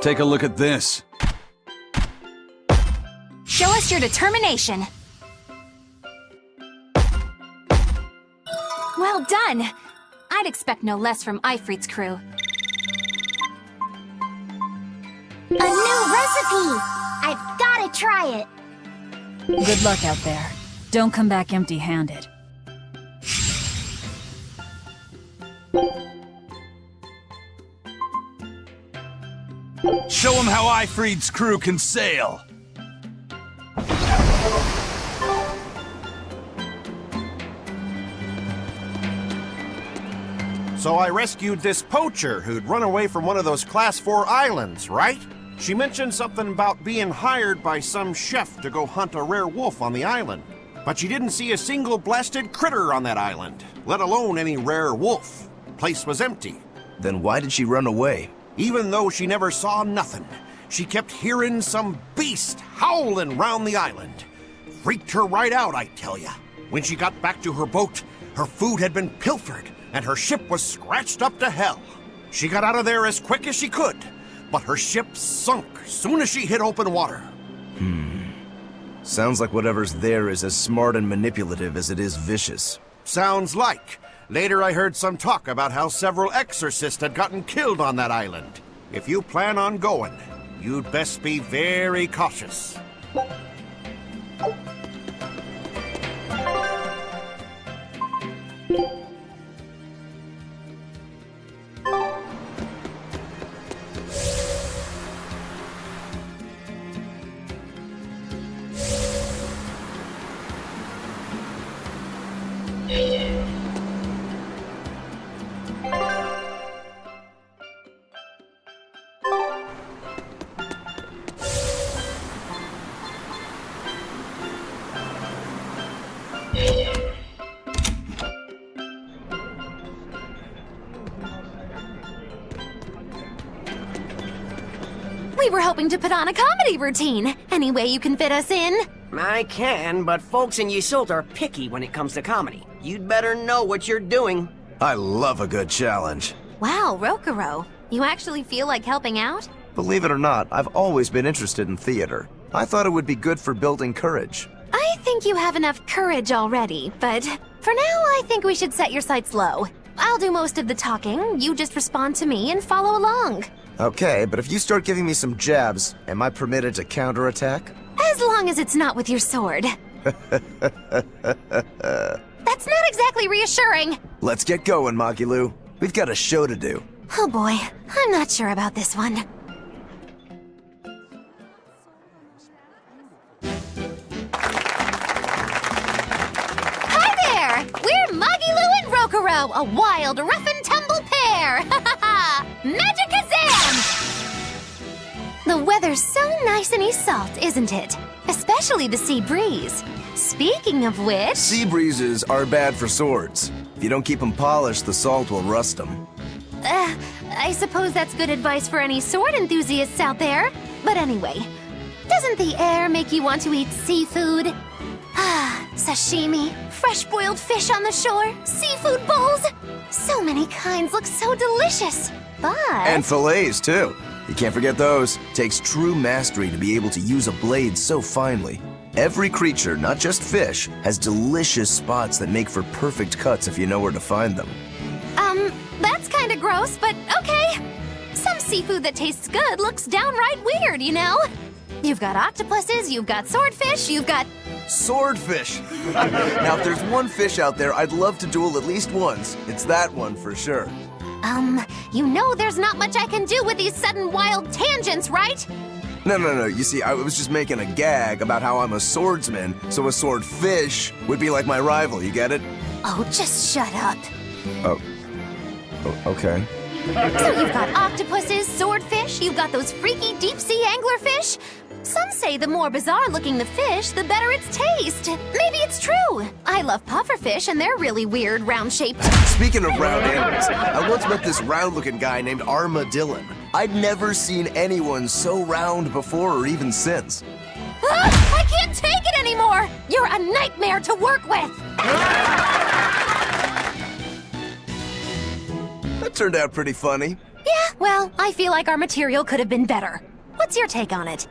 Take a look at this. Show us your determination. Well done. I'd expect no less from Ifrit's crew. A new recipe! I've gotta try it! Good luck out there. Don't come back empty-handed. Show him how Ifrit's crew can sail. So I rescued this poacher who'd run away from one of those Class 4 islands, right? She mentioned something about being hired by some chef to go hunt a rare wolf on the island. But she didn't see a single blasted critter on that island, let alone any rare wolf. Place was empty. Then why did she run away? Even though she never saw nothing, she kept hearing some beast howling round the island. Freaked her right out, I tell ya. When she got back to her boat, her food had been pilfered, and her ship was scratched up to hell. She got out of there as quick as she could, but her ship sunk soon as she hit open water. Sounds like whatever's there is as smart and manipulative as it is vicious. Sounds like. Later I heard some talk about how several exorcists had gotten killed on that island. If you plan on going, you'd best be very cautious. We were hoping to put on a comedy routine. Any way you can fit us in? I can, but folks in Yusult are picky when it comes to comedy. You'd better know what you're doing. I love a good challenge. Wow, Rokuro. You actually feel like helping out? Believe it or not, I've always been interested in theater. I thought it would be good for building courage. I think you have enough courage already, but for now I think we should set your sights low. I'll do most of the talking, you just respond to me and follow along. Okay, but if you start giving me some jabs, am I permitted to counterattack? As long as it's not with your sword. That's not exactly reassuring. Let's get going, Magilu. We've got a show to do. Oh boy, I'm not sure about this one. Hi there! We're Magilu and Rokuro, a wild, rough and tumble pair! Ha ha ha! Magicazam! The weather's so nice in Yusult, isn't it? Especially the sea breeze. Speaking of which... Sea breezes are bad for swords. If you don't keep them polished, the salt will rust them. I suppose that's good advice for any sword enthusiasts out there. But anyway, doesn't the air make you want to eat seafood? Ah, sashimi, fresh-boiled fish on the shore, seafood bowls. So many kinds look so delicious, but... And fillets, too. You can't forget those. Takes true mastery to be able to use a blade so finely. Every creature, not just fish, has delicious spots that make for perfect cuts if you know where to find them. That's kinda gross, but okay. Some seafood that tastes good looks downright weird, you know? You've got octopuses, you've got swordfish, you've got... Swordfish! Now, if there's one fish out there I'd love to duel at least once, it's that one for sure. You know there's not much I can do with these sudden wild tangents, right? No. You see, I was just making a gag about how I'm a swordsman, so a swordfish would be like my rival, you get it? Oh, just shut up. Okay. So you've got octopuses, swordfish, you've got those freaky deep-sea anglerfish. Some say the more bizarre-looking the fish, the better its taste. Maybe it's true. I love pufferfish, and they're really weird, round-shaped. Speaking of round animals, I once met this round-looking guy named Armadillon. I'd never seen anyone so round before or even since. I can't take it anymore! You're a nightmare to work with! That turned out pretty funny. Yeah, well, I feel like our material could have been better. What's your take on it?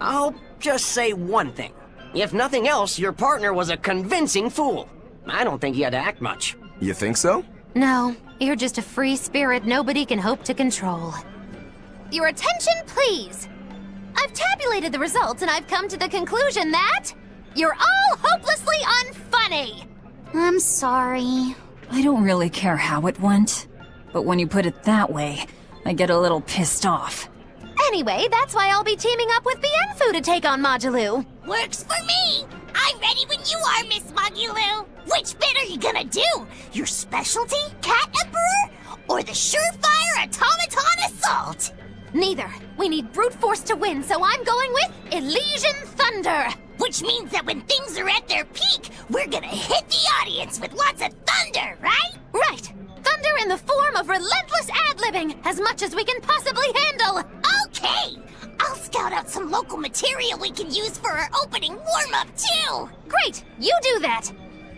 I'll just say one thing. If nothing else, your partner was a convincing fool. I don't think he had to act much. You think so? No, you're just a free spirit nobody can hope to control. Your attention, please! I've tabulated the results and I've come to the conclusion that you're all hopelessly unfunny! I'm sorry. I don't really care how it went, but when you put it that way, I get a little pissed off. Anyway, that's why I'll be teaming up with Bienfu to take on Modulou. Works for me. I'm ready when you are, Miss Modulou. Which bit are you gonna do? Your specialty, Cat Emperor? Or the surefire automaton assault? Neither. We need brute force to win, so I'm going with Elysian Thunder. Which means that when things are at their peak, we're gonna hit the audience with lots of thunder, right? Right. Thunder in the form of relentless ad-libbing, as much as we can possibly handle. Okay. I'll scout out some local material we can use for our opening warm-up, too. Great. You do that.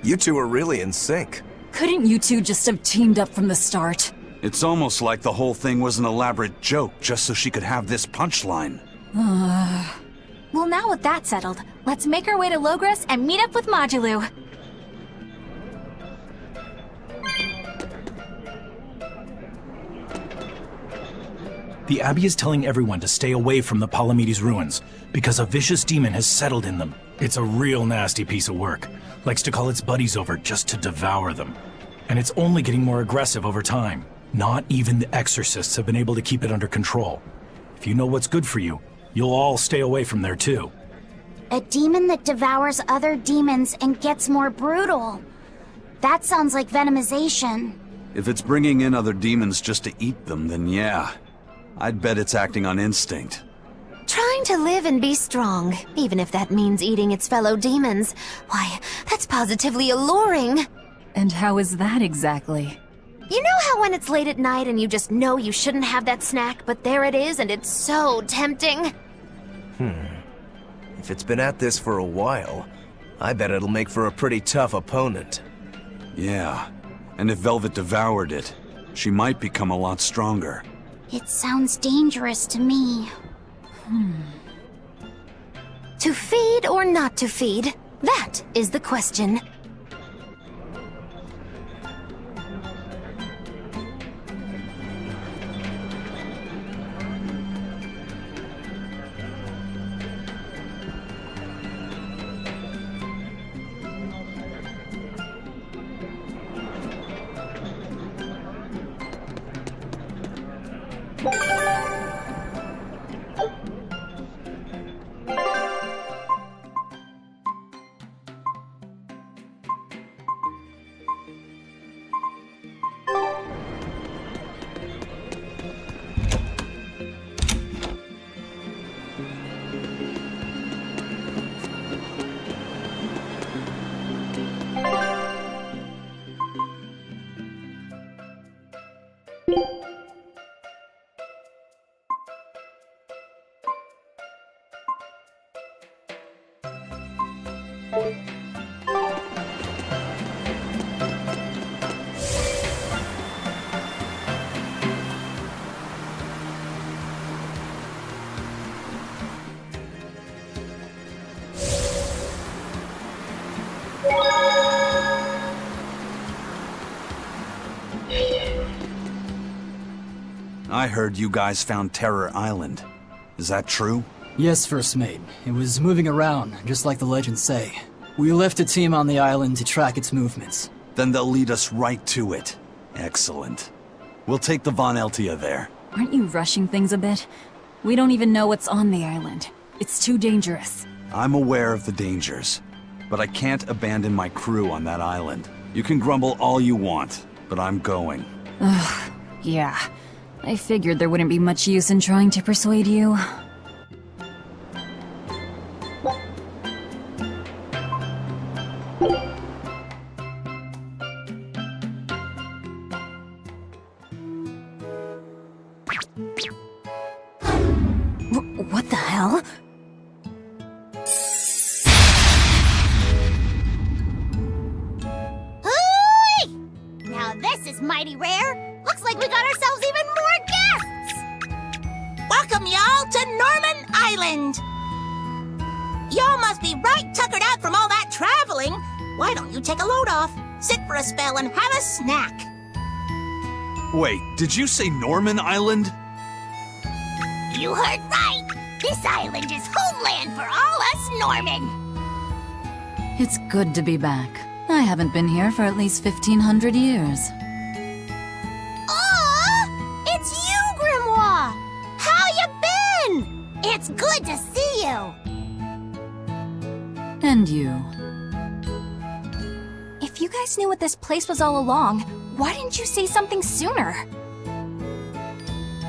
You two are really in sync. Couldn't you two just have teamed up from the start? It's almost like the whole thing was an elaborate joke just so she could have this punchline. Well, now with that settled, let's make our way to Logres and meet up with Modulou. The Abbey is telling everyone to stay away from the Palamedes ruins, because a vicious demon has settled in them. It's a real nasty piece of work. Likes to call its buddies over just to devour them. And it's only getting more aggressive over time. Not even the exorcists have been able to keep it under control. If you know what's good for you, you'll all stay away from there too. A demon that devours other demons and gets more brutal. That sounds like venomization. If it's bringing in other demons just to eat them, then yeah. I'd bet it's acting on instinct. Trying to live and be strong, even if that means eating its fellow demons. Why, that's positively alluring. And how is that exactly? You know how when it's late at night and you just know you shouldn't have that snack, but there it is and it's so tempting? If it's been at this for a while, I bet it'll make for a pretty tough opponent. Yeah, and if Velvet devoured it, she might become a lot stronger. It sounds dangerous to me. To feed or not to feed? That is the question. I heard you guys found Terror Island. Is that true? Yes, First Mate. It was moving around, just like the legends say. We left a team on the island to track its movements. Then they'll lead us right to it. Excellent. We'll take the Von Eltia there. Aren't you rushing things a bit? We don't even know what's on the island. It's too dangerous. I'm aware of the dangers, but I can't abandon my crew on that island. You can grumble all you want, but I'm going. Yeah. I figured there wouldn't be much use in trying to persuade you. What the hell? Hooey! Now this is mighty rare. Looks like we got ourselves even more guests! Welcome y'all to Norman Island! Y'all must be right tuckered out from all that traveling. Why don't you take a load off, sit for a spell, and have a snack? Wait, did you say Norman Island? You heard right! This island is homeland for all us Norman! It's good to be back. I haven't been here for at least 1,500 years. Aw! It's you, Grimoire! How you been? It's good to see you! And you. If you guys knew what this place was all along, why didn't you say something sooner?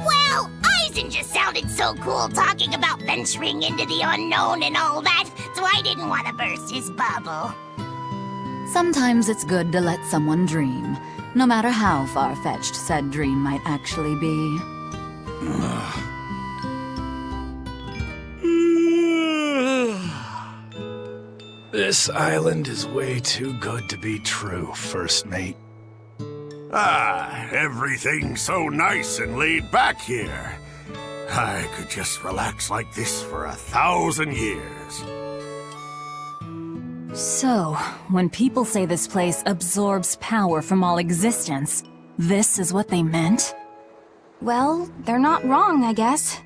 Well, Eisen just sounded so cool talking about venturing into the unknown and all that, so I didn't want to burst his bubble. Sometimes it's good to let someone dream, no matter how far-fetched said dream might actually be. This island is way too good to be true, First Mate. Ah, everything's so nice and laid back here. I could just relax like this for 1,000 years. So, when people say this place absorbs power from all existence, this is what they meant? Well, they're not wrong, I guess.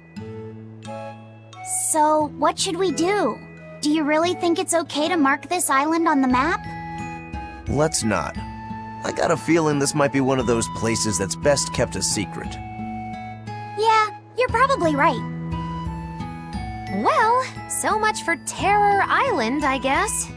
So, what should we do? Do you really think it's okay to mark this island on the map? Let's not. I got a feeling this might be one of those places that's best kept a secret. Yeah, you're probably right. Well, so much for Terror Island, I guess.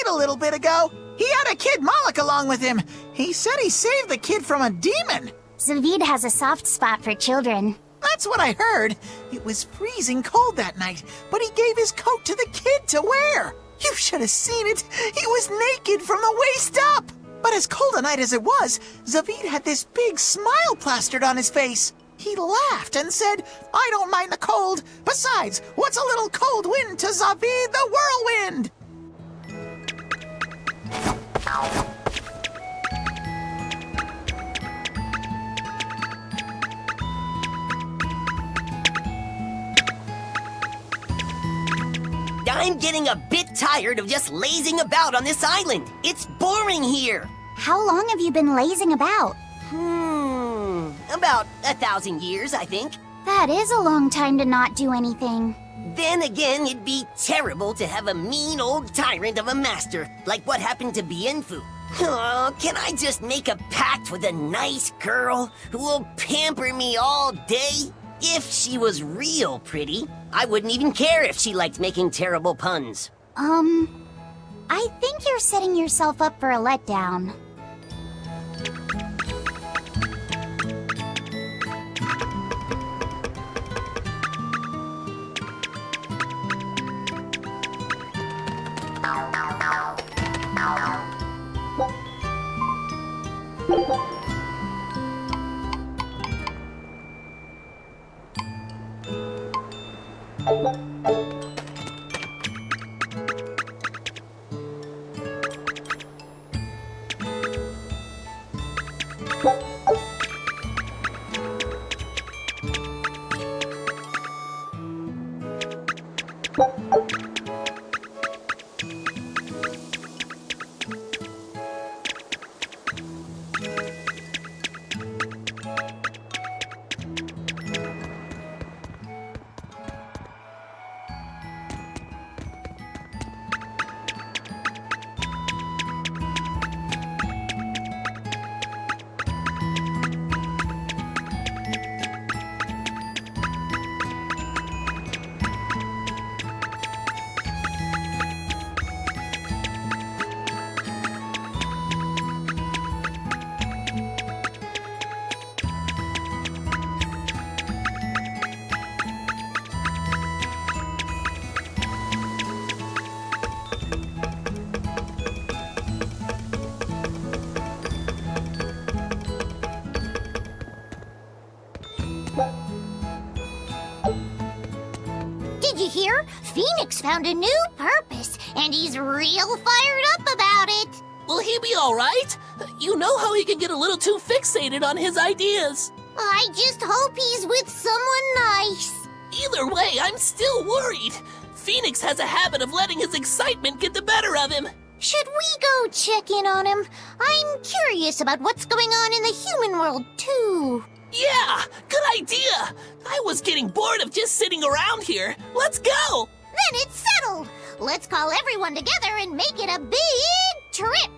A little bit ago. He had a kid Moloch along with him. He said he saved the kid from a demon. Zavid has a soft spot for children. That's what I heard. It was freezing cold that night, but he gave his coat to the kid to wear. You should have seen it. He was naked from the waist up. But as cold a night as it was, Zavid had this big smile plastered on his face. He laughed and said, "I don't mind the cold. Besides, what's a little cold wind to Zavid the whirlwind?" I'm getting a bit tired of just lazing about on this island. It's boring here. How long have you been lazing about? About 1,000 years, I think. That is a long time to not do anything. Then again, it'd be terrible to have a mean old tyrant of a master, like what happened to Bienfu. Oh, can I just make a pact with a nice girl who will pamper me all day? If she was real pretty, I wouldn't even care if she liked making terrible puns. I think you're setting yourself up for a letdown. Did you hear? Phoenix found a new purpose, and he's real fired up about it. Will he be alright? You know how he can get a little too fixated on his ideas. I just hope he's with someone nice. Either way, I'm still worried. Phoenix has a habit of letting his excitement get the better of him. Should we go check in on him? I'm curious about what's going on in the human world, too. Yeah, good idea. I was getting bored of just sitting around here. Let's go. Then it's settled. Let's call everyone together and make it a big trip.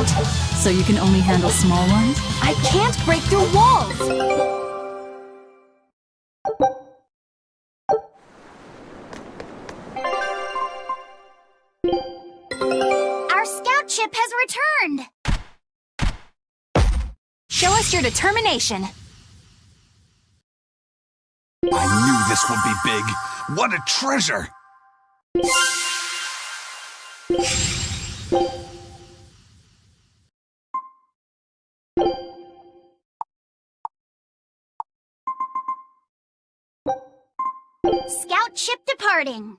can't? So you can only handle small ones? I can't break through walls! Our scout ship has returned! Show us your determination. I knew this would be big. What a treasure! Scout ship departing.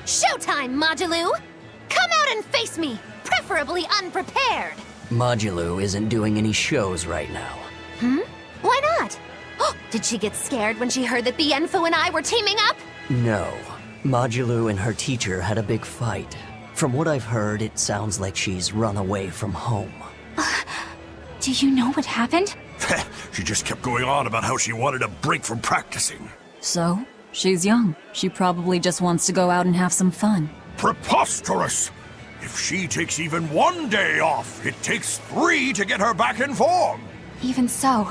Showtime, Moduloo! Come out and face me, preferably unprepared! Moduloo isn't doing any shows right now. Why not? Oh, did she get scared when she heard that Bienfu and I were teaming up? No. Moduloo and her teacher had a big fight. From what I've heard, it sounds like she's run away from home. Do you know what happened? She just kept going on about how she wanted a break from practicing. So? She's young. She probably just wants to go out and have some fun. Preposterous! If she takes even one day off, it takes 3 to get her back in form. Even so,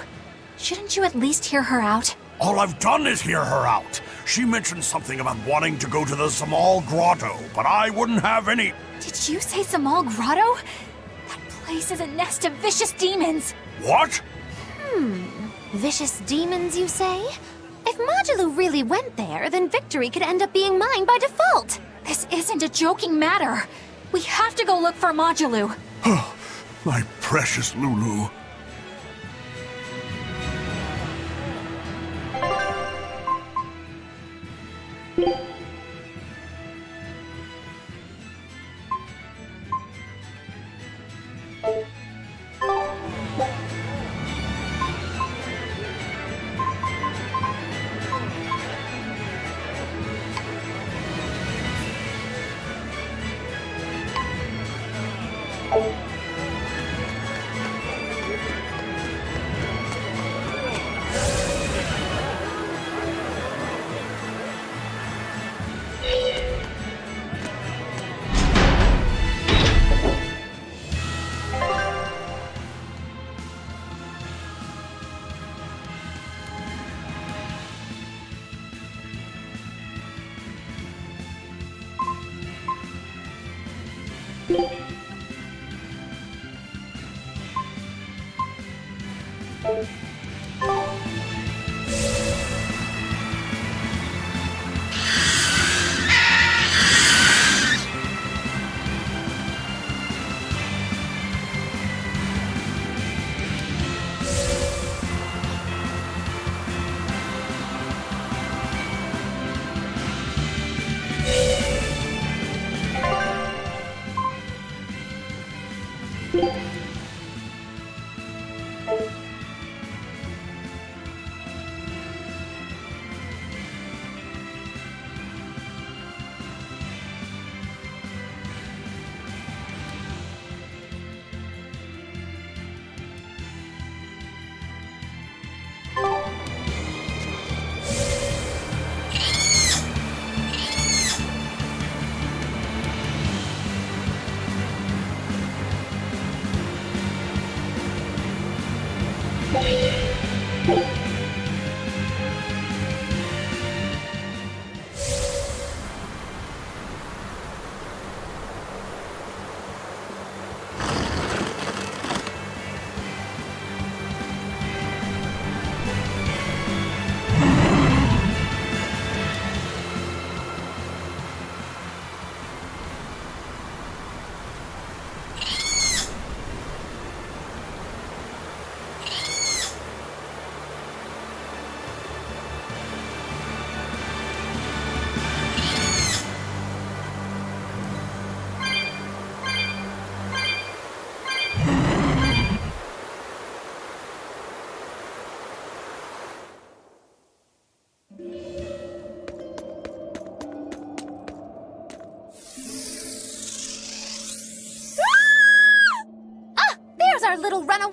shouldn't you at least hear her out? All I've done is hear her out. She mentioned something about wanting to go to the Zamal Grotto, but I wouldn't have any... Did you say Zamal Grotto? That place is a nest of vicious demons. What? Vicious demons, you say? If Moduloo really went there, then victory could end up being mine by default. This isn't a joking matter. We have to go look for Moduloo. My precious Lulu.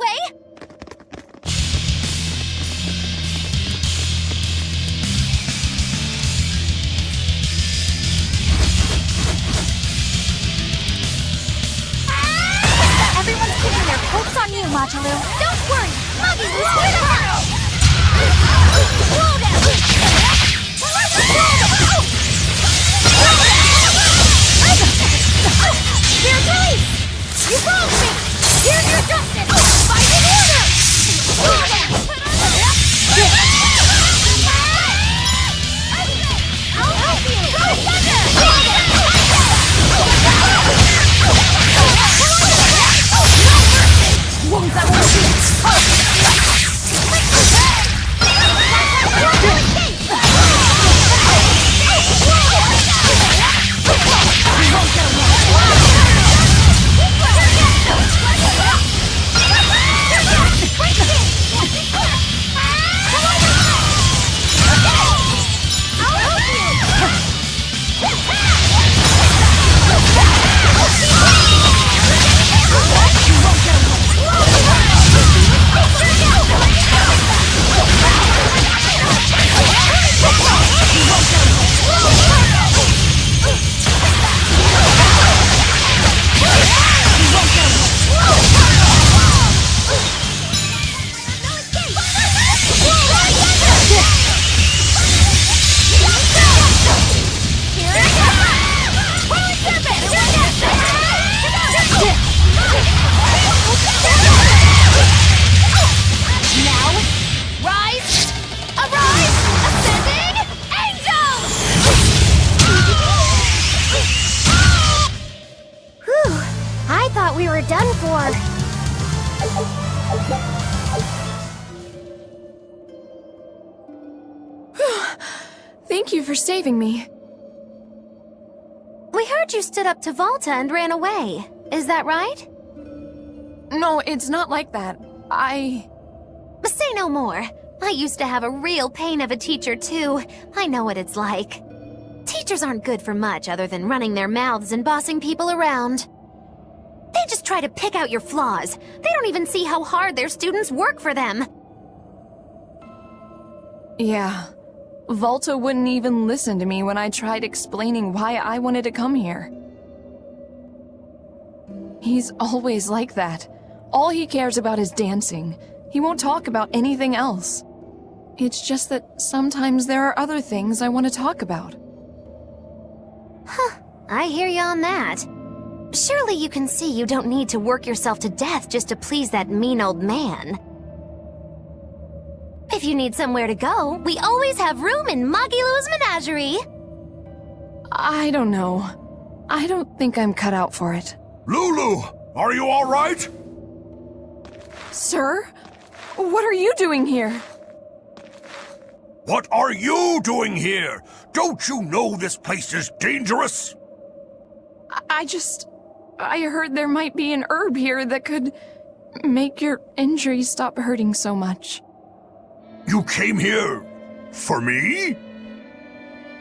way! Everyone's keeping their hopes on you, Machilu. Don't worry! Muggy-Loo's here to help! Slow down! Here it is! You wronged me! Here's your justice! Fight in order! Slow down! I'll help you! Go thunder! Won't that work? Thank you for saving me. We heard you stood up to Volta and ran away. Is that right? No, it's not like that. Say no more. I used to have a real pain of a teacher, too. I know what it's like. Teachers aren't good for much other than running their mouths and bossing people around. They just try to pick out your flaws. They don't even see how hard their students work for them. Yeah. Volta wouldn't even listen to me when I tried explaining why I wanted to come here. He's always like that. All he cares about is dancing. He won't talk about anything else. It's just that sometimes there are other things I want to talk about. Huh, I hear you on that. Surely you can see you don't need to work yourself to death just to please that mean old man. If you need somewhere to go, we always have room in Muggy-Loo's menagerie. I don't know. I don't think I'm cut out for it. Lulu, are you all right? Sir? What are you doing here? What are you doing here? Don't you know this place is dangerous? I heard there might be an herb here that could make your injuries stop hurting so much. You came here for me?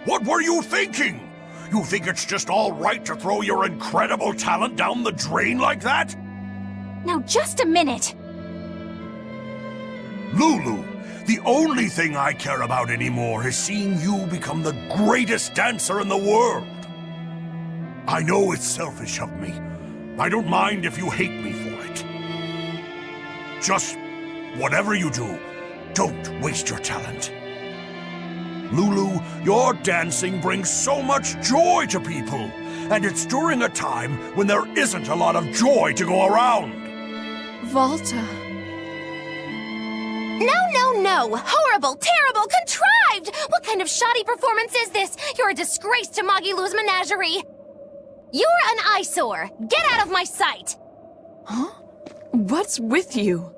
What were you thinking? You think it's just all right to throw your incredible talent down the drain like that? Now just a minute. Lulu, the only thing I care about anymore is seeing you become the greatest dancer in the world. I know it's selfish of me. I don't mind if you hate me for it. Just whatever you do, don't waste your talent. Lulu, your dancing brings so much joy to people, and it's during a time when there isn't a lot of joy to go around. Volta. No! Horrible, terrible, contrived! What kind of shoddy performance is this? You're a disgrace to Muggy-Loo's menagerie! You're an eyesore! Get out of my sight! Huh? What's with you?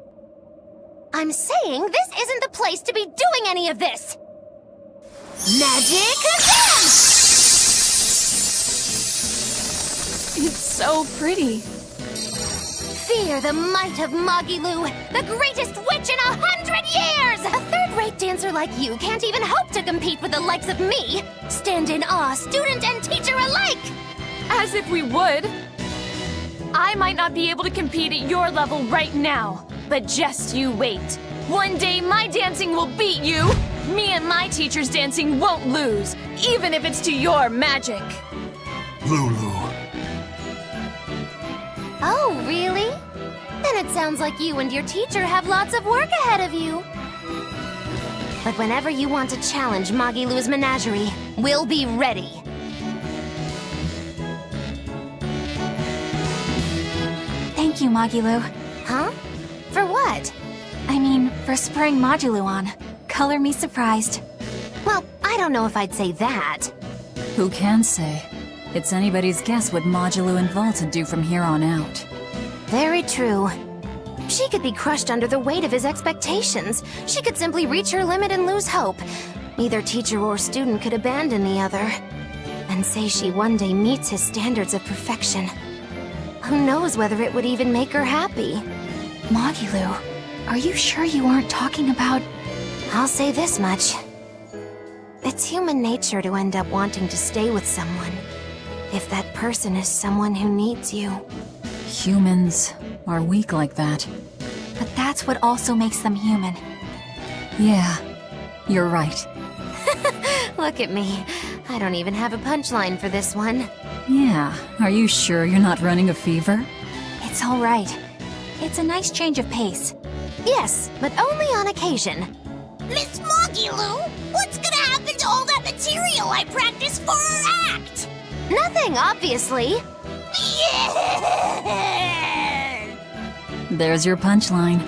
I'm saying this isn't the place to be doing any of this! Magic again! It's so pretty. Fear the might of Muggy-Loo, the greatest witch in 100 years! A third-rate dancer like you can't even hope to compete with the likes of me! Stand in awe, student and teacher alike! As if we would! I might not be able to compete at your level right now, But just you wait. One day my dancing will beat you! Me and my teacher's dancing won't lose, even if it's to your magic! Lulu. Oh, really? Then it sounds like you and your teacher have lots of work ahead of you. But whenever you want to challenge Magilou's menagerie, we'll be ready. Thank you, Magilou. Huh? For what? I mean, for spurring Magilou on. Color me surprised. Well, I don't know if I'd say that. Who can say? It's anybody's guess what Magilou and Volta do from here on out. Very true. She could be crushed under the weight of his expectations. She could simply reach her limit and lose hope. Neither teacher or student could abandon the other. And say she one day meets his standards of perfection. Who knows whether it would even make her happy? Magilou, are you sure you aren't talking about... I'll say this much. It's human nature to end up wanting to stay with someone, if that person is someone who needs you. Humans are weak like that. But that's what also makes them human. Yeah, you're right. Look at me. I don't even have a punchline for this one. Yeah, are you sure you're not running a fever? It's all right. It's a nice change of pace. Yes, but only on occasion. Miss Magilou, what's gonna happen to all that material I practiced for our act? Nothing, obviously. Yeah! There's your punchline.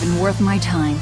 even worth my time.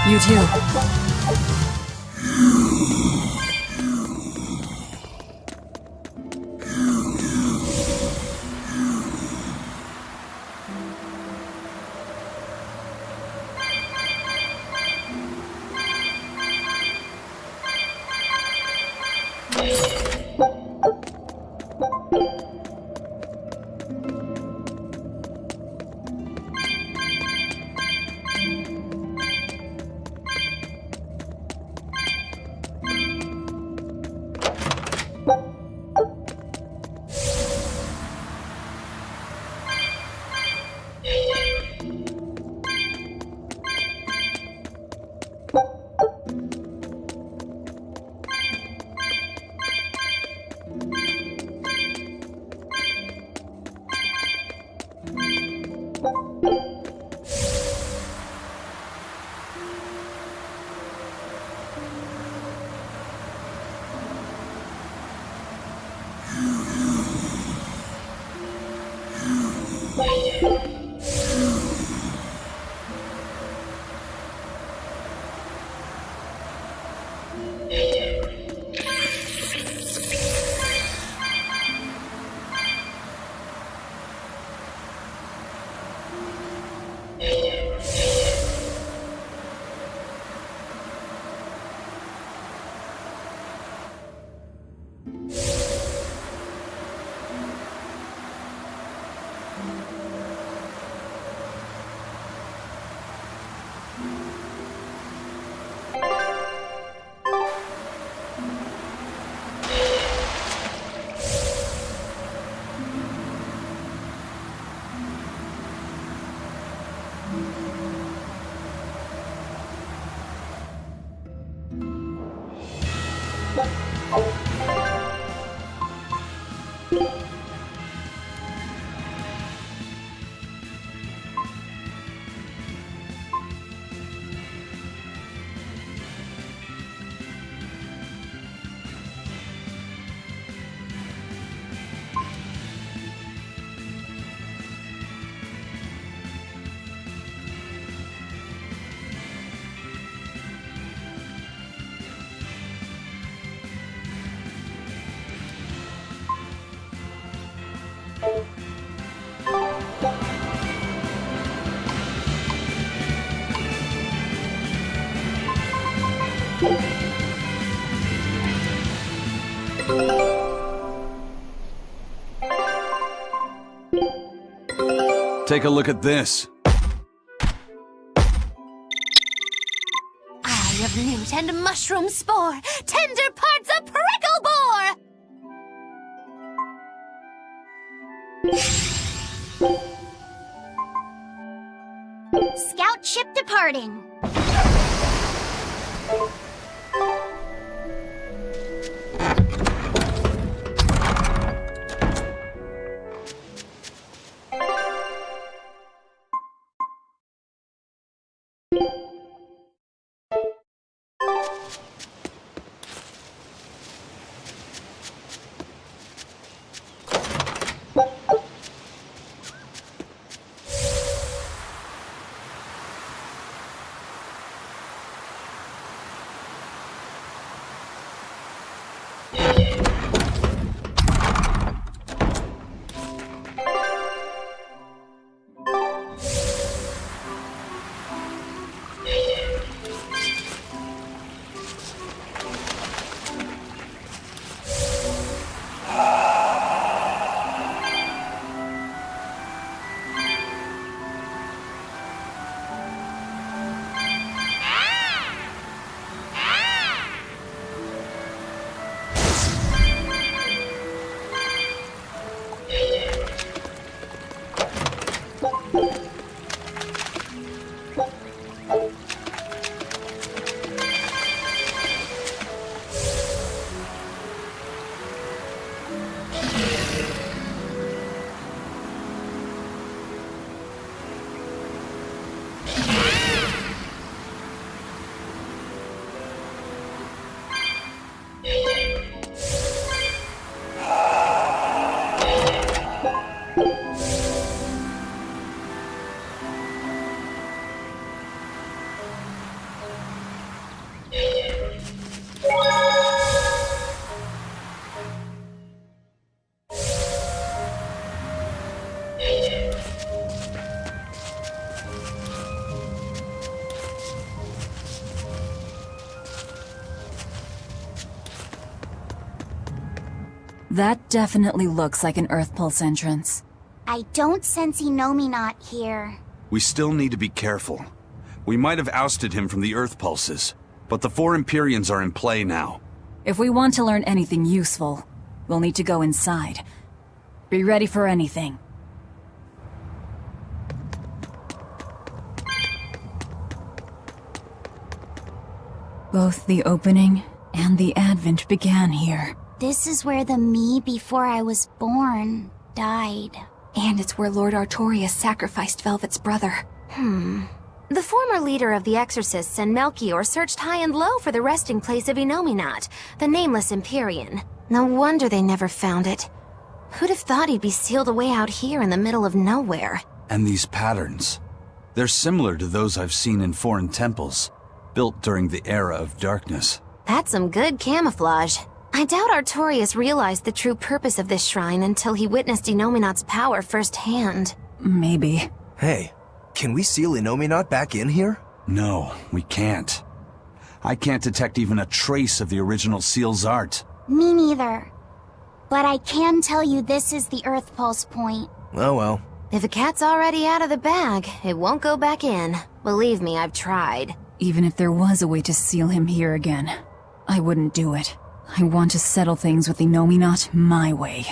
You too. Take a look at this. Eye of newt and mushroom spore, tender parts of prickle boar. Scout ship departing. That definitely looks like an Earth Pulse entrance. I don't sense Inominat here. We still need to be careful. We might have ousted him from the Earth Pulses, but the 4 Empyreans are in play now. If we want to learn anything useful, we'll need to go inside. Be ready for anything. Both the opening and the advent began here. This is where the me before I was born died. And it's where Lord Artorius sacrificed Velvet's brother. The former leader of the Exorcists and Melchior searched high and low for the resting place of Inominat, the nameless Empyrean. No wonder they never found it. Who'd have thought he'd be sealed away out here in the middle of nowhere? And these patterns. They're similar to those I've seen in foreign temples, built during the era of darkness. That's some good camouflage. I doubt Artorius realized the true purpose of this shrine until he witnessed Inominat's power firsthand. Maybe. Hey, can we seal Inominat back in here? No, we can't. I can't detect even a trace of the original seal's art. Me neither. But I can tell you this is the Earth Pulse point. Oh well. If a cat's already out of the bag, it won't go back in. Believe me, I've tried. Even if there was a way to seal him here again, I wouldn't do it. I want to settle things with Inominat my way.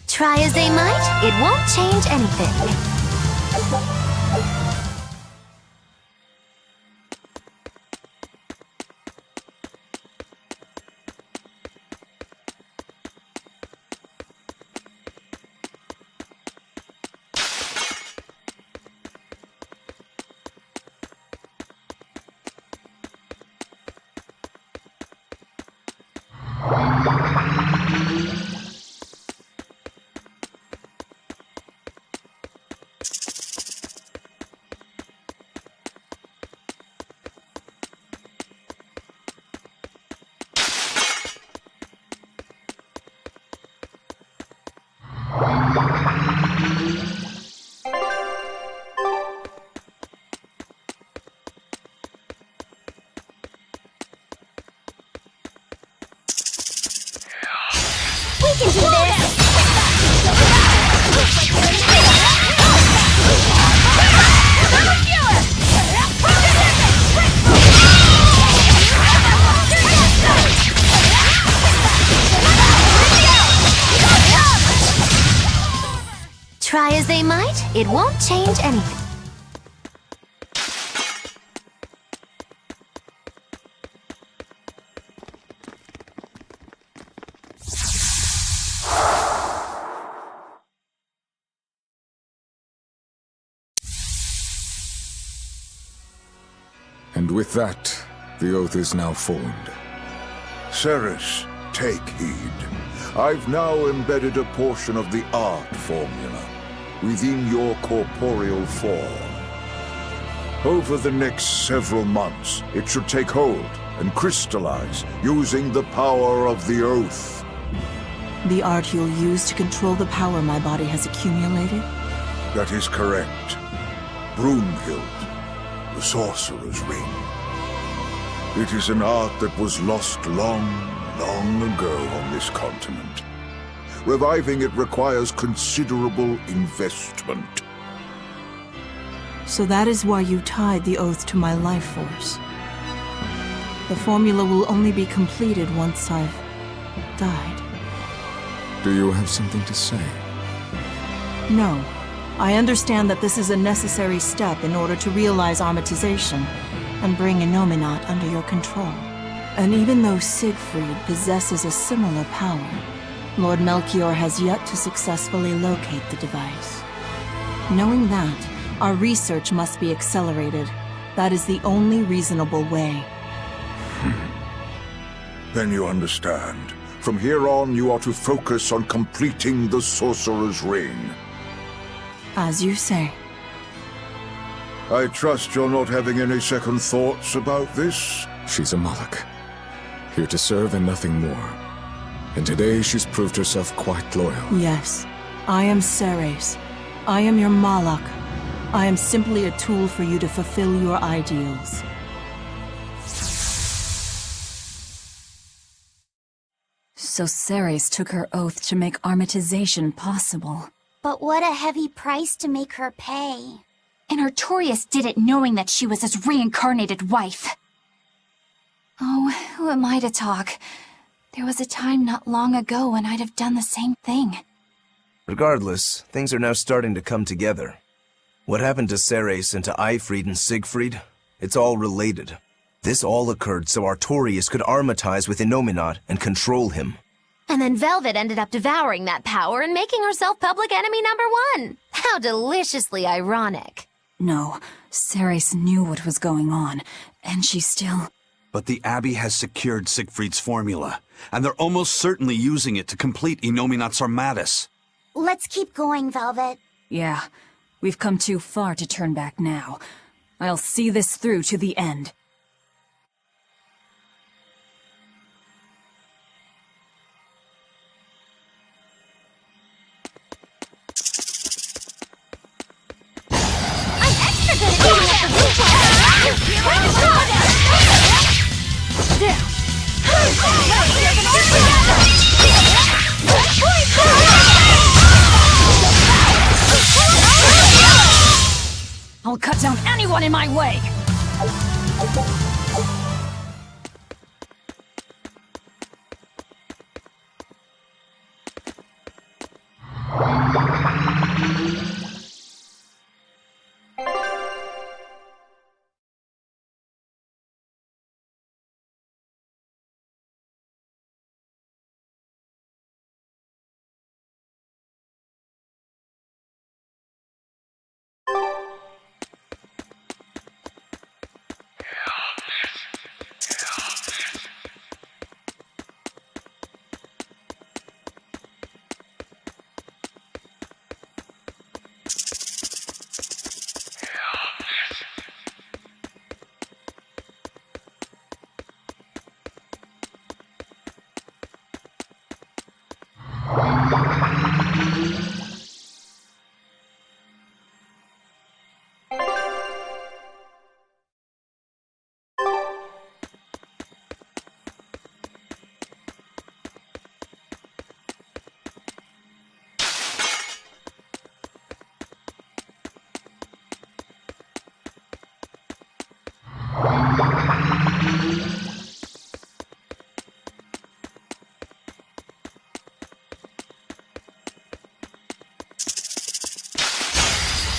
Try as they might, it won't change anything. Try as they might, it won't change anything. And with that, the oath is now formed. Ceres, take heed. I've now embedded a portion of the art formula within your corporeal form. Over the next several months, it should take hold and crystallize using the power of the oath. The art you'll use to control the power my body has accumulated? That is correct. Broomhild, the Sorcerer's Ring. It is an art that was lost long ago on this continent. Reviving it requires considerable investment. So that is why you tied the oath to my life force. The formula will only be completed once I've died. Do you have something to say? No. I understand that this is a necessary step in order to realize Armatization and bring Innominat under your control. And even though Siegfried possesses a similar power, Lord Melchior has yet to successfully locate the device. Knowing that, our research must be accelerated. That is the only reasonable way. Then you understand. From here on, you are to focus on completing the Sorcerer's Ring. As you say. I trust you're not having any second thoughts about this? She's a Moloch. Here to serve and nothing more. And today she's proved herself quite loyal. Yes. I am Ceres. I am your Moloch. I am simply a tool for you to fulfill your ideals. So Ceres took her oath to make Armatization possible. But what a heavy price to make her pay. And Artorias did it knowing that she was his reincarnated wife. Oh, who am I to talk? There was a time not long ago when I'd have done the same thing. Regardless, things are now starting to come together. What happened to Ceres and to Eifried and Siegfried? It's all related. This all occurred so Artorias could armatize with Innominat and control him. And then Velvet ended up devouring that power and making herself public enemy #1. How deliciously ironic. No, Ceres knew what was going on, and she still... But the Abbey has secured Siegfried's formula, and they're almost certainly using it to complete Innominat's Armatus. Let's keep going, Velvet. Yeah, we've come too far to turn back now. I'll see this through to the end. I'll cut down anyone in my way!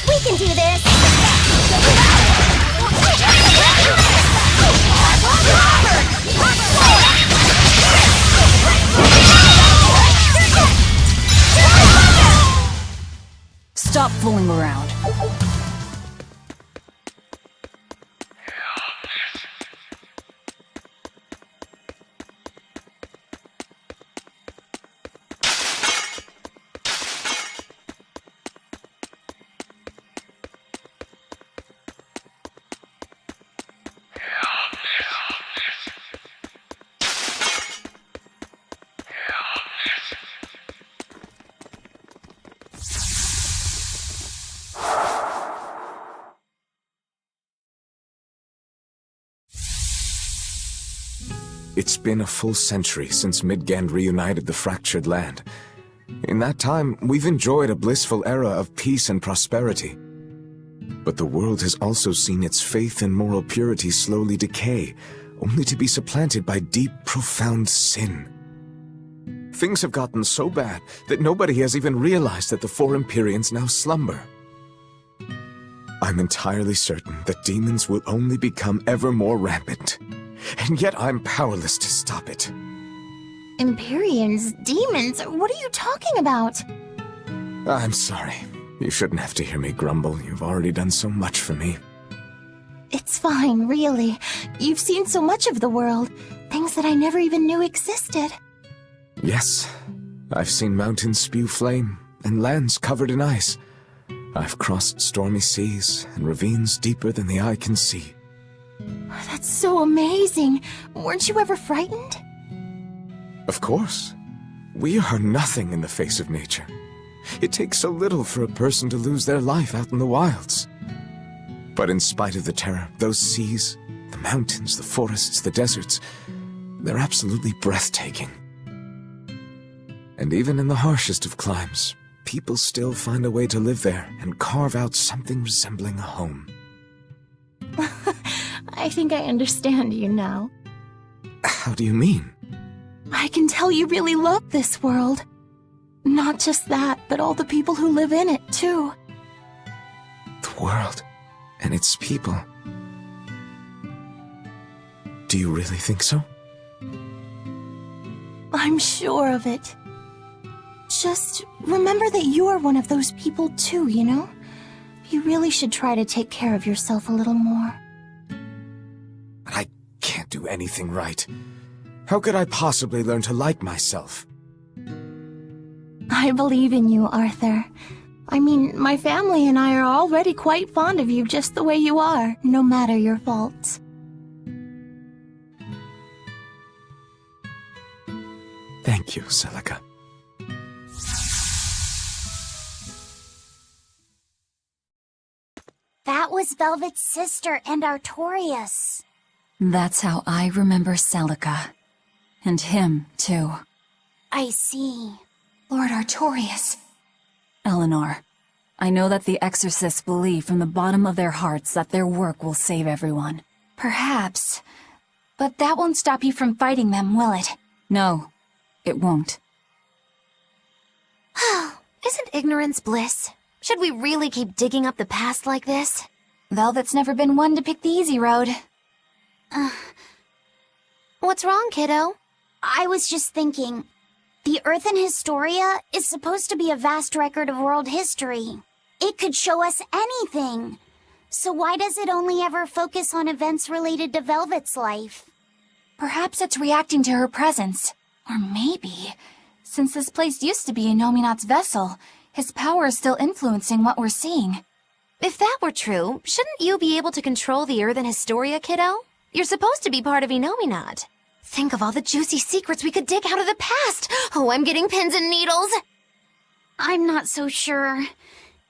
We can do this! Stop fooling around. It's been a full century since Midgand reunited the fractured land. In that time, we've enjoyed a blissful era of peace and prosperity. But the world has also seen its faith and moral purity slowly decay, only to be supplanted by deep, profound sin. Things have gotten so bad that nobody has even realized that the four Empyreans now slumber. I'm entirely certain that demons will only become ever more rampant, and yet I'm powerless to stop it. Empyreans? Demons? What are you talking about? I'm sorry. You shouldn't have to hear me grumble. You've already done so much for me. It's fine, really. You've seen so much of the world. Things that I never even knew existed. Yes. I've seen mountains spew flame, and lands covered in ice. I've crossed stormy seas, and ravines deeper than the eye can see. That's so amazing. Weren't you ever frightened? Of course. We are nothing in the face of nature. It takes so little for a person to lose their life out in the wilds. But in spite of the terror, those seas, the mountains, the forests, the deserts, they're absolutely breathtaking. And even in the harshest of climes, people still find a way to live there and carve out something resembling a home. I think I understand you now. How do you mean? I can tell you really love this world. Not just that, but all the people who live in it, too. The world and its people. Do you really think so? I'm sure of it. Just remember that you are one of those people too, you know? You really should try to take care of yourself a little more. But I can't do anything right. How could I possibly learn to like myself? I believe in you, Arthur. I mean, my family and I are already quite fond of you just the way you are, no matter your faults. Thank you, Celica. That was Velvet's sister and Artorias. That's how I remember Celica. And him, too. I see. Lord Artorias. Eleanor, I know that the exorcists believe from the bottom of their hearts that their work will save everyone. Perhaps. But that won't stop you from fighting them, will it? No, it won't. Isn't ignorance bliss? Should we really keep digging up the past like this? Velvet's never been one to pick the easy road. What's wrong, kiddo? I was just thinking, the Earthen Historia is supposed to be a vast record of world history. It could show us anything. So why does it only ever focus on events related to Velvet's life? Perhaps it's reacting to her presence. Or maybe, since this place used to be Innominat's vessel, his power is still influencing what we're seeing. If that were true, shouldn't you be able to control the Earthen Historia, kiddo? You're supposed to be part of Innominat. Think of all the juicy secrets we could dig out of the past. Oh, I'm getting pins and needles. I'm not so sure.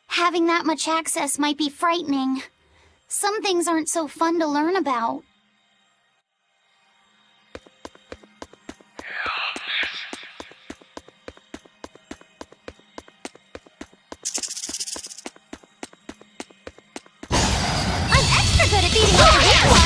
Having that much access might be frightening. Some things aren't so fun to learn about. I'm extra good at beating all the big ones.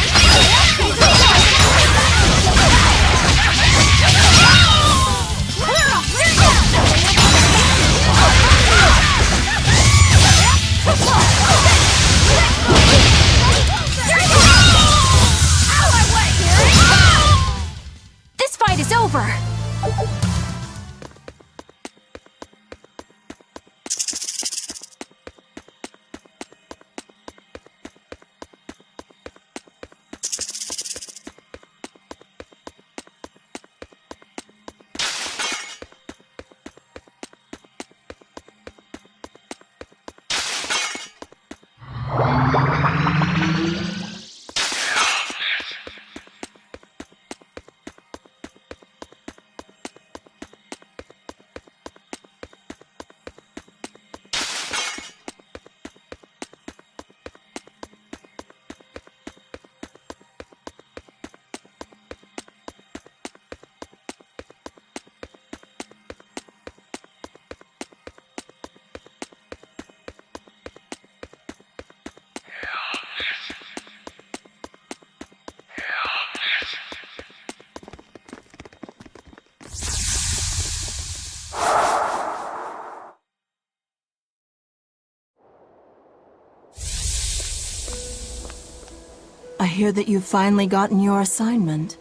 hear that you've finally gotten your assignment.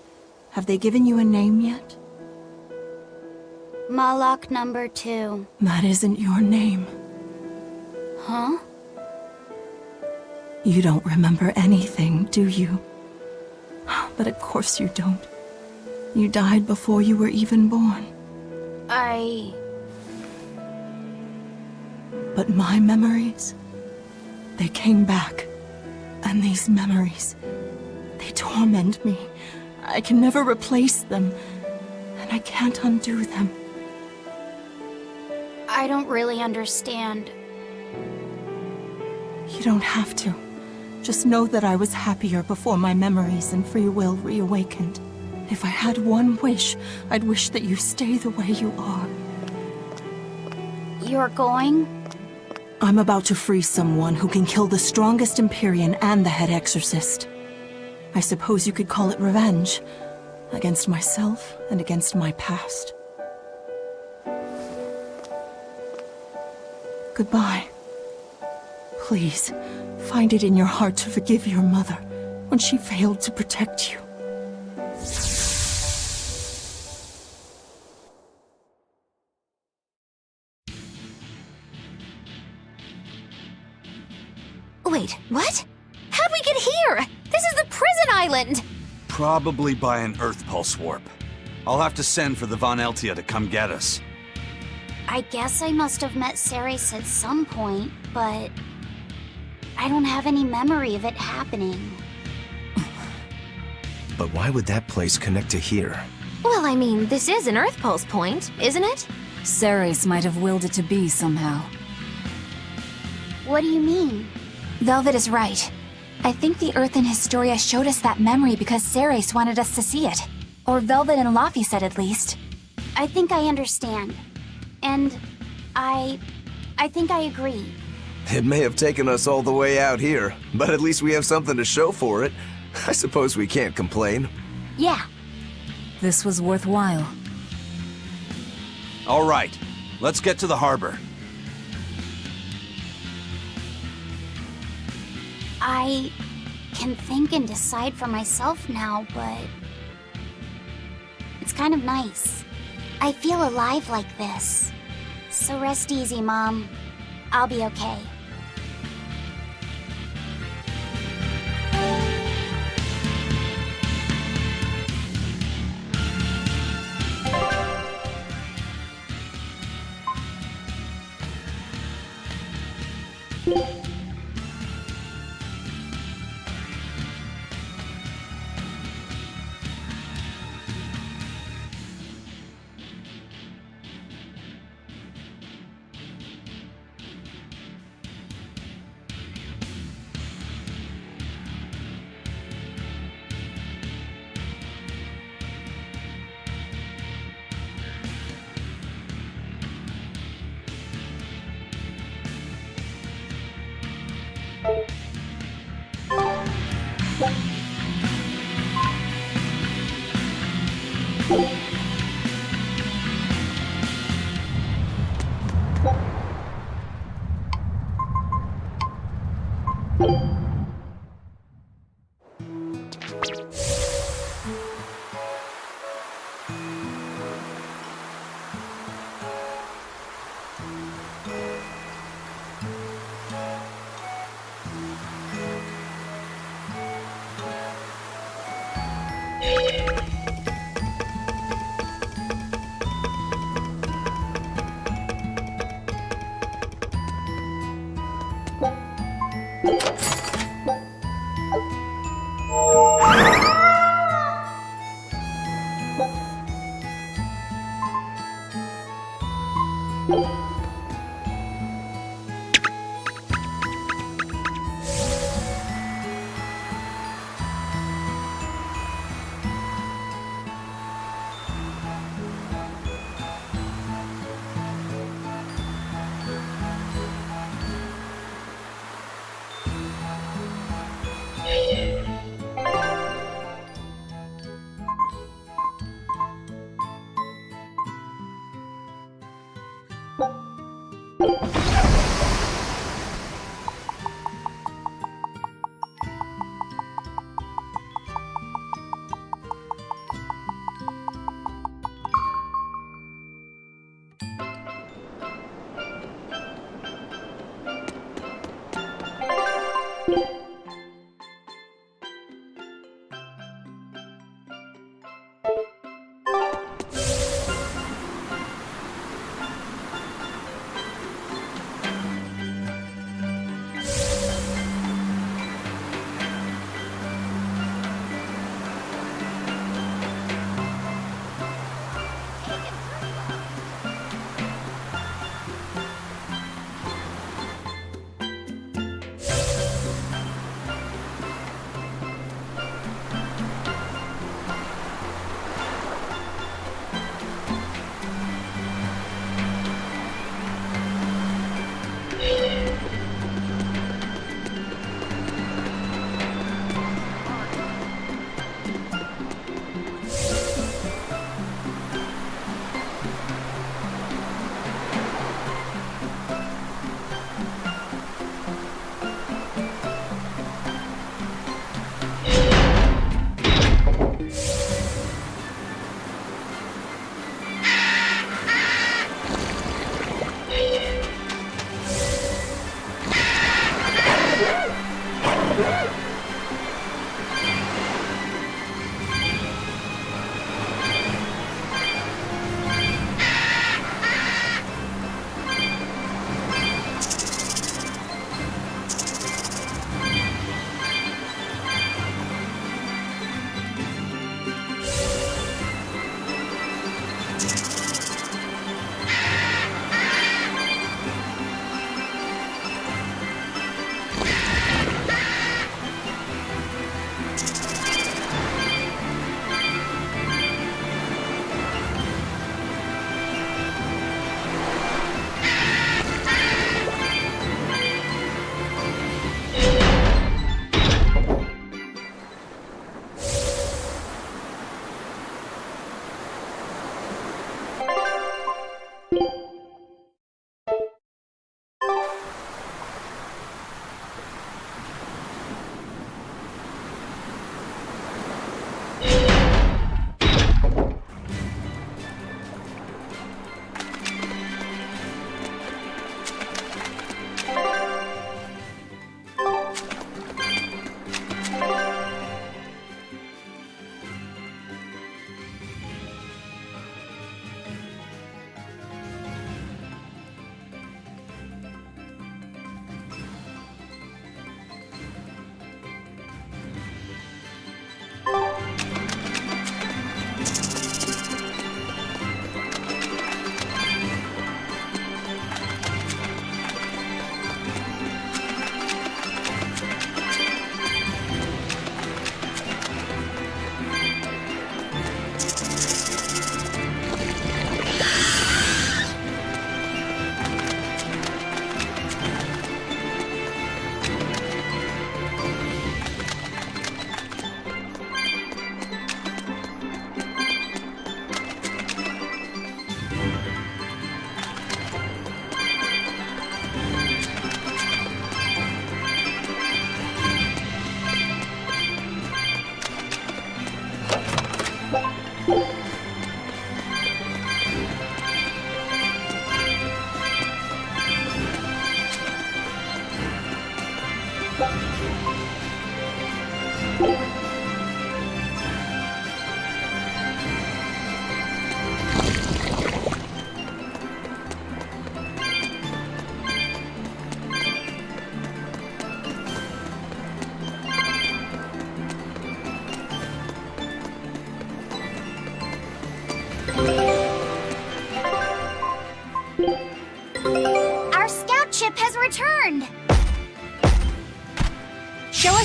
Have they given you a name yet? Malak number 2. That isn't your name. Huh? You don't remember anything, do you? But of course you don't. You died before you were even born. But my memories, they came back. And these memories, they torment me. I can never replace them, and I can't undo them. I don't really understand. You don't have to. Just know that I was happier before my memories and free will reawakened. If I had one wish, I'd wish that you stay the way you are. You're going? I'm about to free someone who can kill the strongest Empyrean and the head exorcist. I suppose you could call it revenge. Against myself and against my past. Goodbye. Please, find it in your heart to forgive your mother when she failed to protect you. Wait, what? How'd we get here? This is the prison island! Probably by an Earth Pulse warp. I'll have to send for the Von Eltia to come get us. I guess I must have met Ceres at some point, but I don't have any memory of it happening. But why would that place connect to here? Well, I mean, this is an Earth Pulse point, isn't it? Ceres might have willed it to be somehow. What do you mean? Velvet is right. I think the Earth in Historia showed us that memory because Ceres wanted us to see it. Or Velvet and Laffy said at least. I think I understand. And I think I agree. It may have taken us all the way out here, but at least we have something to show for it. I suppose we can't complain. Yeah. This was worthwhile. All right, let's get to the harbor. I can think and decide for myself now, but it's kind of nice. I feel alive like this. So rest easy, Mom. I'll be okay.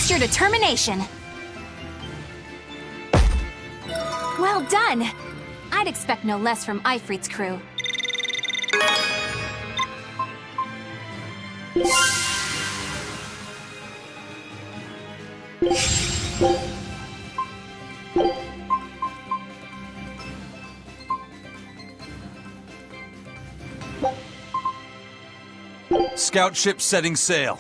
test your determination. Well done! I'd expect no less from Ifrit's crew. Scout ship setting sail.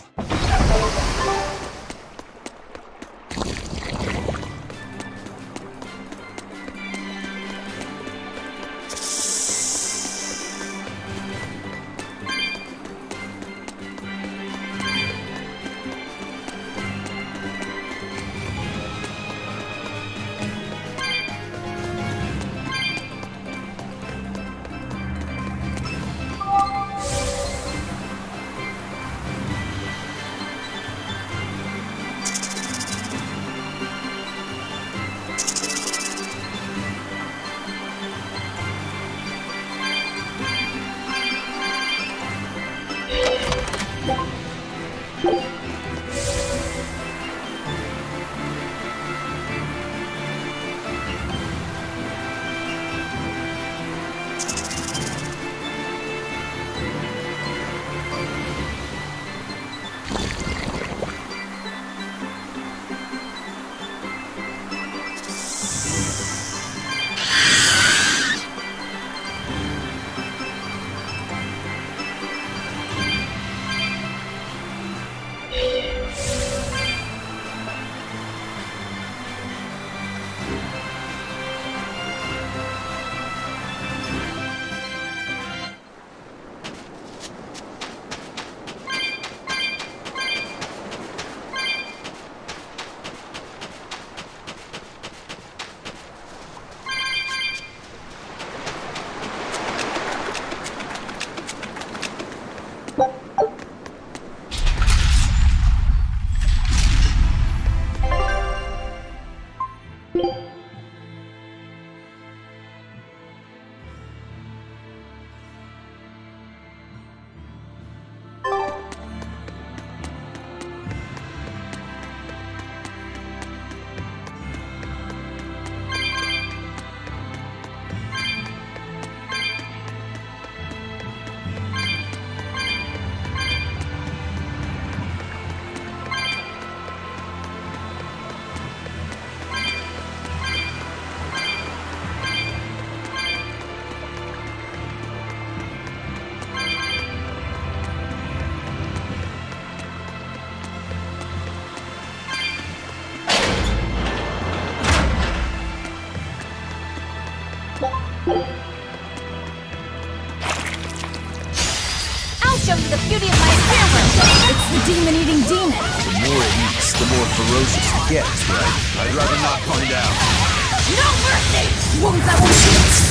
I'll show you the beauty of my hammer! It's the demon-eating demon! The more it eats, the more ferocious it gets, right? I'd rather not find out. No mercy! Wounds I won't shoot its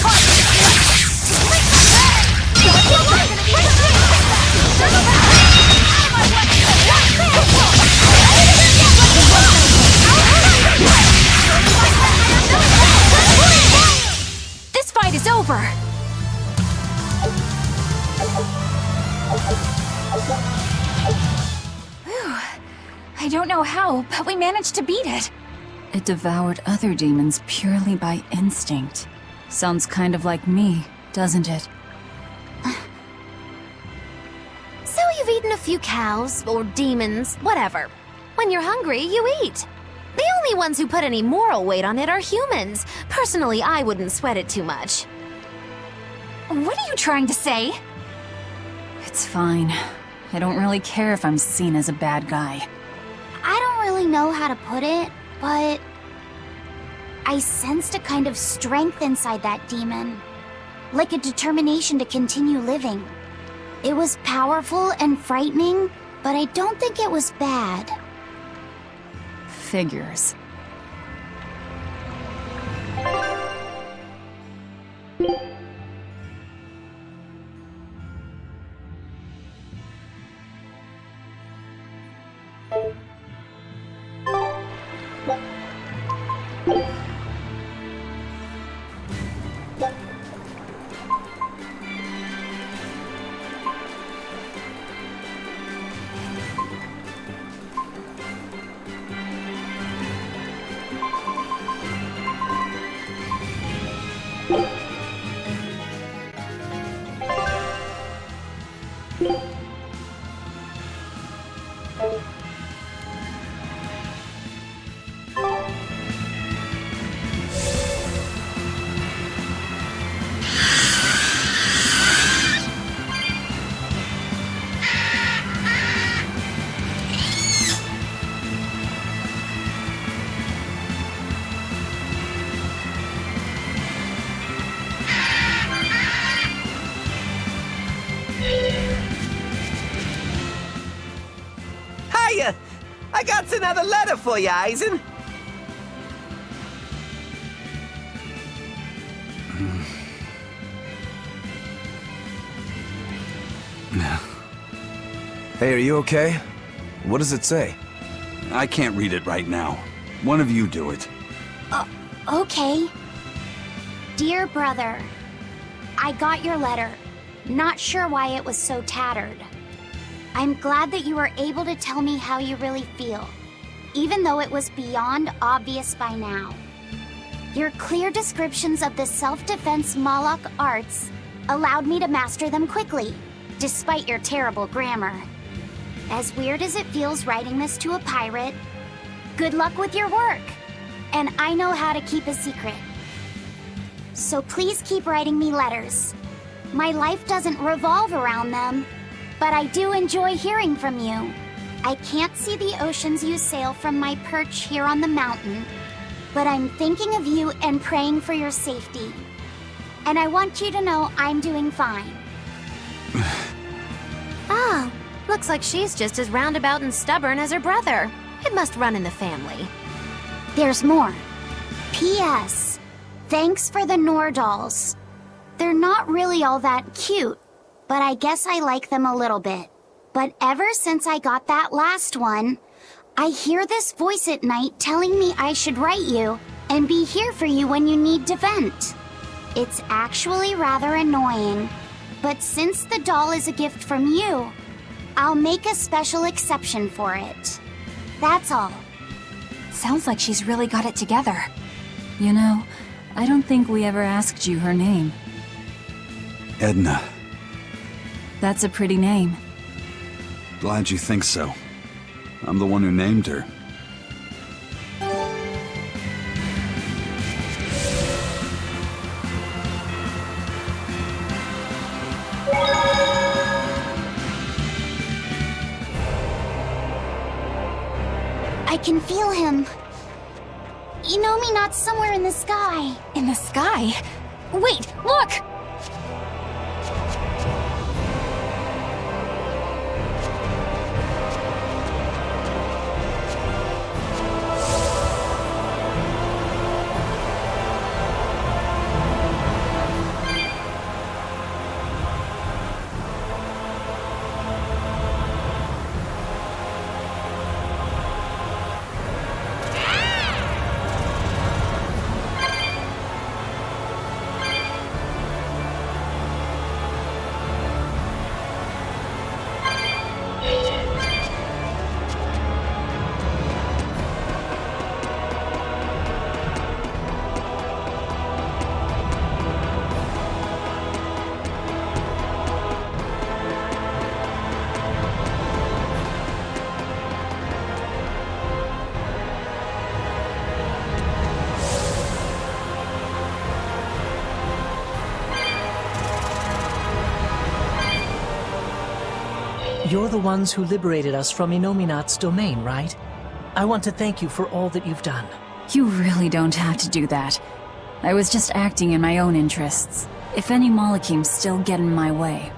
This fight is over! I don't know how, but we managed to beat it. It devoured other demons purely by instinct. Sounds kind of like me, doesn't it? So you've eaten a few cows, or demons, whatever. When you're hungry, you eat. The only ones who put any moral weight on it are humans. Personally, I wouldn't sweat it too much. What are you trying to say? It's fine. I don't really care if I'm seen as a bad guy. I don't really know how to put it, but I sensed a kind of strength inside that demon. Like a determination to continue living. It was powerful and frightening, but I don't think it was bad. Figures. Hiya! I got another letter for you, Eisen. Hey, are you okay? What does it say? I can't read it right now. One of you do it. Okay. Dear brother, I got your letter. Not sure why it was so tattered. I'm glad that you were able to tell me how you really feel, even though it was beyond obvious by now. Your clear descriptions of the self-defense Malak arts allowed me to master them quickly, despite your terrible grammar. As weird as it feels writing this to a pirate, good luck with your work, and I know how to keep a secret. So please keep writing me letters. My life doesn't revolve around them, but I do enjoy hearing from you. I can't see the oceans you sail from my perch here on the mountain, but I'm thinking of you and praying for your safety. And I want you to know I'm doing fine. Oh, looks like she's just as roundabout and stubborn as her brother. It must run in the family. There's more. P.S. Thanks for the Nordals. They're not really all that cute, but I guess I like them a little bit. But ever since I got that last one, I hear this voice at night telling me I should write you and be here for you when you need to vent. It's actually rather annoying, but since the doll is a gift from you, I'll make a special exception for it. That's all. Sounds like she's really got it together. You know, I don't think we ever asked you her name. Edna. That's a pretty name. Glad you think so. I'm the one who named her. I can feel him. You know me not somewhere in the sky. In the sky? Wait, look! You're the ones who liberated us from Inominat's domain, right? I want to thank you for all that you've done. You really don't have to do that. I was just acting in my own interests. If any Malachims still get in my way,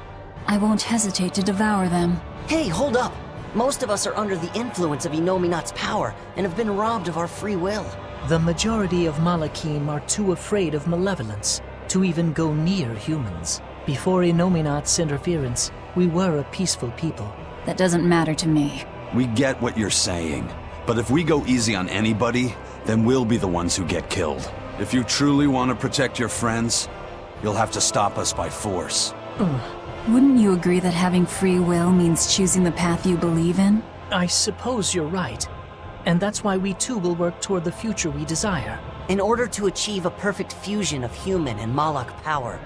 I won't hesitate to devour them. Hey, hold up! Most of us are under the influence of Inominat's power and have been robbed of our free will. The majority of Malachim are too afraid of malevolence to even go near humans. Before Inominat's interference, we were a peaceful people. That doesn't matter to me. We get what you're saying, but if we go easy on anybody, then we'll be the ones who get killed. If you truly want to protect your friends, you'll have to stop us by force. Wouldn't you agree that having free will means choosing the path you believe in? I suppose you're right. And that's why we too will work toward the future we desire. In order to achieve a perfect fusion of human and Moloch power,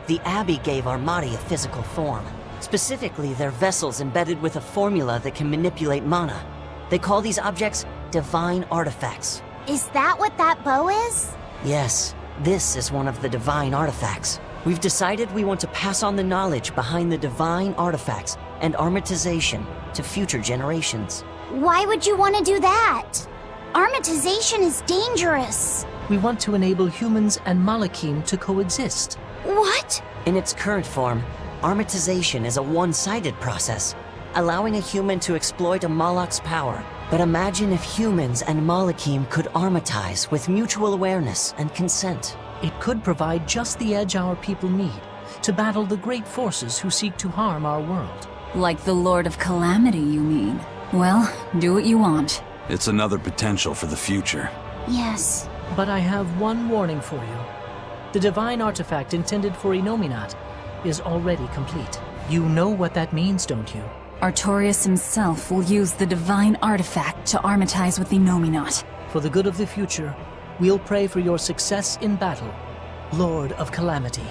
the Abbey gave Armati a physical form. Specifically, they're vessels embedded with a formula that can manipulate mana. They call these objects divine artifacts. Is that what that bow is? Yes, this is one of the divine artifacts. We've decided we want to pass on the knowledge behind the divine artifacts and armatization to future generations. Why would you want to do that? Armatization is dangerous. We want to enable humans and Malachim to coexist. What? In its current form, armatization is a one-sided process, allowing a human to exploit a Moloch's power. But imagine if humans and Malachim could armatize with mutual awareness and consent. It could provide just the edge our people need to battle the great forces who seek to harm our world. Like the Lord of Calamity, you mean? Well, do what you want. It's another potential for the future. Yes. But I have one warning for you. The divine artifact intended for Innominat is already complete. You know what that means, don't you? Artorias himself will use the divine artifact to armatize with Innominat. For the good of the future, we'll pray for your success in battle, Lord of Calamity.